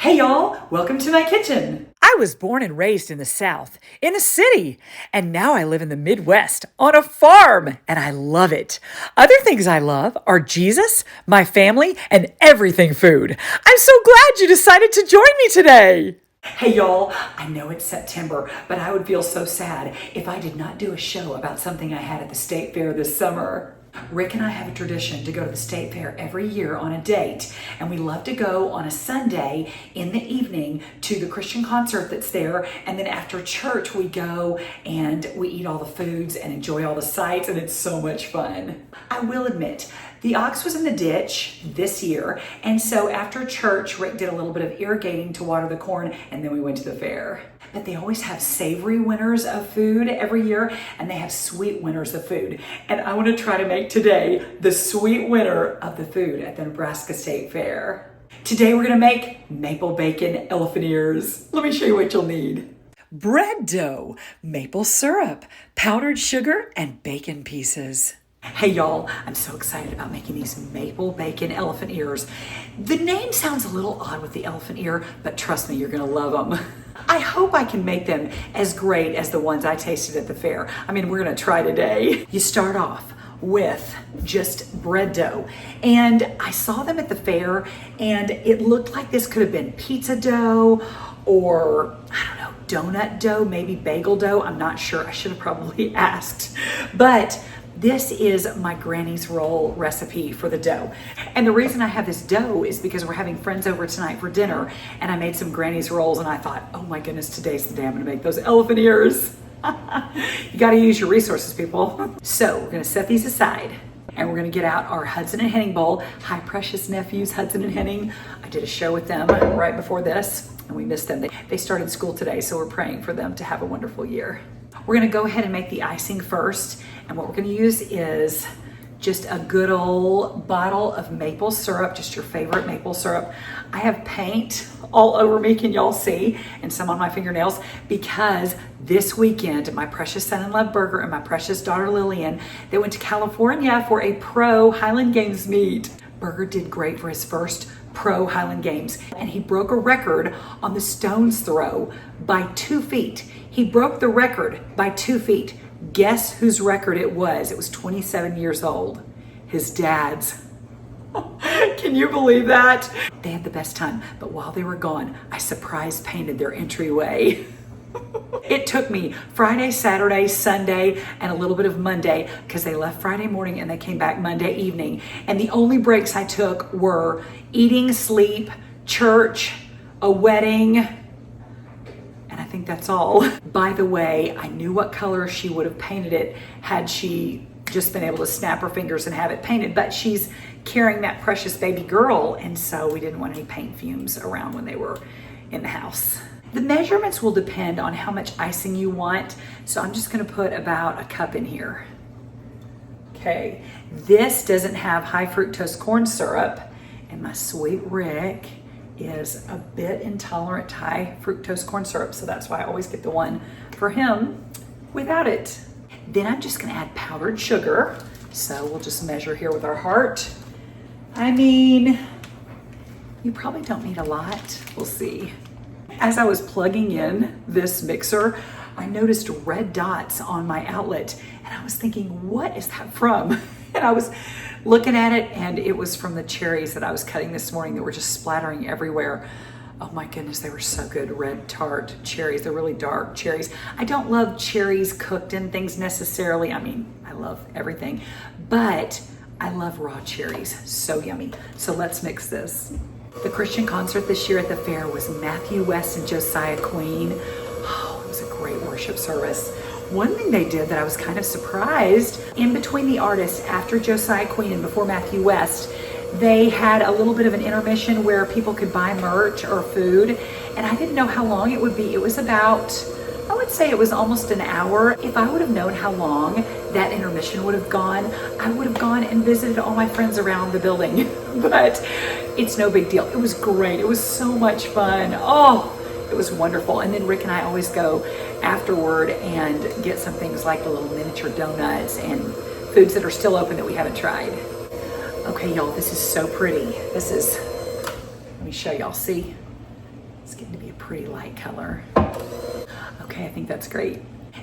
Hey y'all, welcome to my kitchen. I was born and raised in the South, in a city, and now I live in the Midwest on a farm, and I love it. Other things I love are Jesus, my family, and everything food. I'm so glad you decided to join me today. Hey y'all, I know it's September, but I would feel so sad if I did not do a show about something I had at the state fair this summer. Rick and I have a tradition to go to the state fair every year on a date, and we love to go on a Sunday in the evening to the Christian concert that's there, and then after church we go and we eat all the foods and enjoy all the sights, and it's so much fun. I will admit, the ox was in the ditch this year, and so after church, Rick did a little bit of irrigating to water the corn, and then we went to the fair. But they always have savory winners of food every year, and they have sweet winners of food. And I want to try to make today the sweet winner of the food at the Nebraska State Fair. Today we're going to make maple bacon elephant ears. Let me show you what you'll need. Bread dough, maple syrup, powdered sugar, and bacon pieces. Hey y'all, I'm so excited about making these maple bacon elephant ears. The name sounds a little odd with the elephant ear, but trust me, you're gonna love them. I hope I can make them as great as the ones I tasted at the fair. I mean, we're gonna try today. You start off with just bread dough. And I saw them at the fair and it looked like this could have been pizza dough or, I don't know, donut dough, maybe bagel dough. I'm not sure, I should have probably asked. But this is my granny's roll recipe for the dough. And the reason I have this dough is because we're having friends over tonight for dinner and I made some granny's rolls and I thought, oh my goodness, today's the day I'm gonna make those elephant ears. You gotta use your resources, people. So we're gonna set these aside and we're gonna get out our Hudson and Henning bowl. Hi, precious nephews, Hudson and Henning. I did a show with them right before this and we missed them. They started school today, so we're praying for them to have a wonderful year. We're gonna go ahead and make the icing first. And what we're gonna use is just a good old bottle of maple syrup, just your favorite maple syrup. I have paint all over me, can y'all see? And some on my fingernails, because this weekend, my precious son-in-law Burger and my precious daughter Lillian, they went to California for a pro Highland Games meet. Burger did great for his first pro Highland Games, and he broke a record on the stones throw by 2 feet. He broke the record by 2 feet. Guess whose record it was? It was 27 years old. His dad's. Can you believe that? They had the best time, but while they were gone, I surprise painted their entryway. It took me Friday, Saturday, Sunday, and a little bit of Monday because they left Friday morning and they came back Monday evening. And the only breaks I took were eating, sleep, church, a wedding, and I think that's all. By the way, I knew what color she would have painted it had she just been able to snap her fingers and have it painted, but she's carrying that precious baby girl, and so we didn't want any paint fumes around when they were in the house. The measurements will depend on how much icing you want, so I'm just gonna put about a cup in here. Okay, this doesn't have high fructose corn syrup, and my sweet Rick is a bit intolerant to high fructose corn syrup, so that's why I always get the one for him without it. Then I'm just gonna add powdered sugar, so we'll just measure here with our heart. I mean, you probably don't need a lot, we'll see. As I was plugging in this mixer, I noticed red dots on my outlet and I was thinking, what is that from? And I was looking at it and it was from the cherries that I was cutting this morning that were just splattering everywhere. Oh my goodness, they were so good. Red tart cherries, they're really dark cherries. I don't love cherries cooked in things necessarily. I mean, I love everything, but I love raw cherries, so yummy. So let's mix this. The Christian concert this year at the fair was Matthew West and Josiah Queen. Oh, it was a great worship service. One thing they did that I was kind of surprised, in between the artists, after Josiah Queen and before Matthew West, they had a little bit of an intermission where people could buy merch or food, and I didn't know how long it would be. It was about, I would say it was almost an hour. If I would have known how long that intermission would have gone, I would have gone and visited all my friends around the building. But it's no big deal. It was great. It was so much fun. Oh, it was wonderful. And then Rick and I always go afterward and get some things like the little miniature donuts and foods that are still open that we haven't tried. Okay, y'all, this is so pretty. This is, let me show y'all, see? It's getting to be a pretty light color. Okay, I think that's great.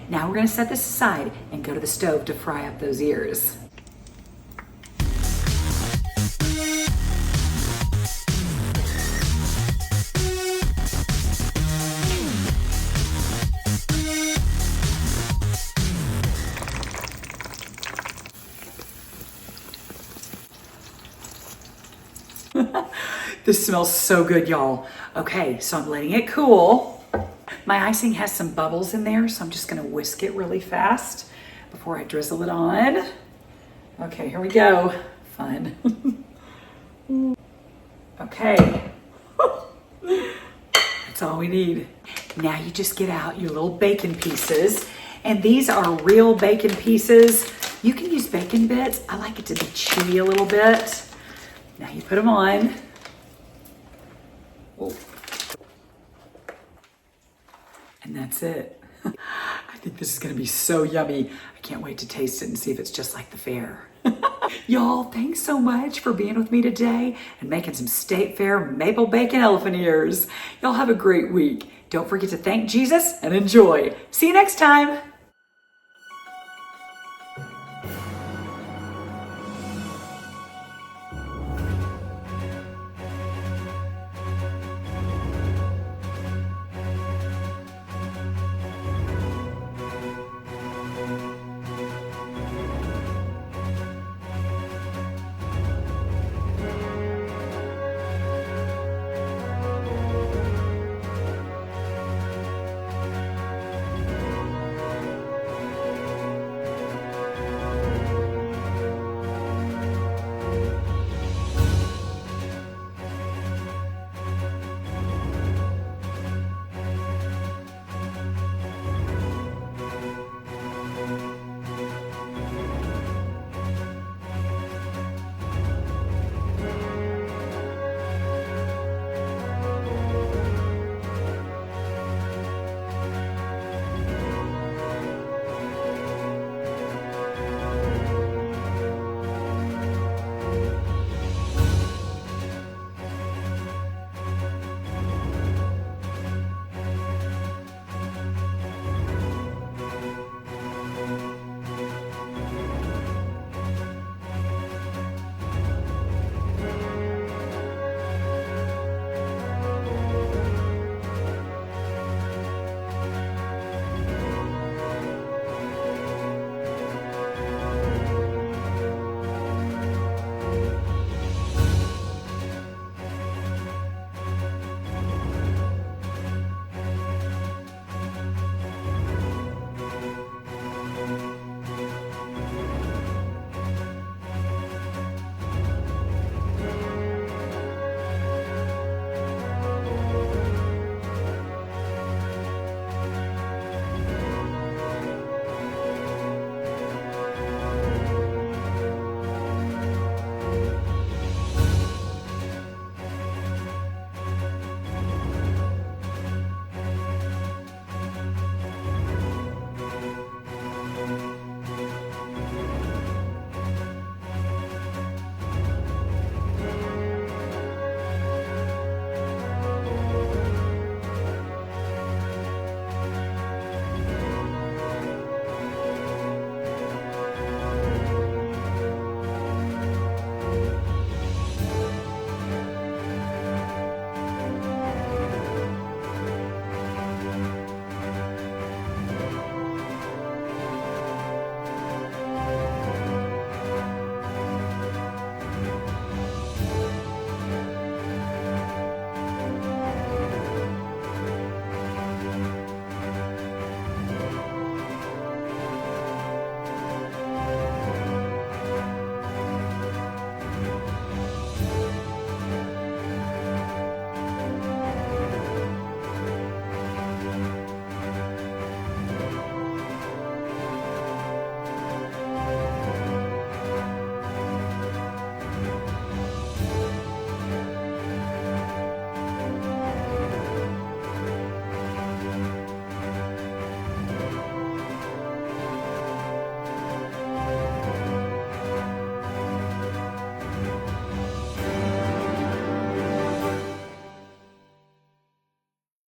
Now we're gonna set this aside and go to the stove to fry up those ears. This smells so good, y'all. Okay, so I'm letting it cool. My icing has some bubbles in there, so I'm just gonna whisk it really fast before I drizzle it on. Okay, here we go. Fun. Okay. That's all we need. Now you just get out your little bacon pieces, and these are real bacon pieces. You can use bacon bits. I like it to be chewy a little bit. Now you put them on. Oh. And that's it. I think this is gonna be so yummy. I can't wait to taste it and see if it's just like the fair. Y'all, thanks so much for being with me today and making some State Fair maple bacon elephant ears. Y'all have a great week. Don't forget to thank Jesus and enjoy. See you next time.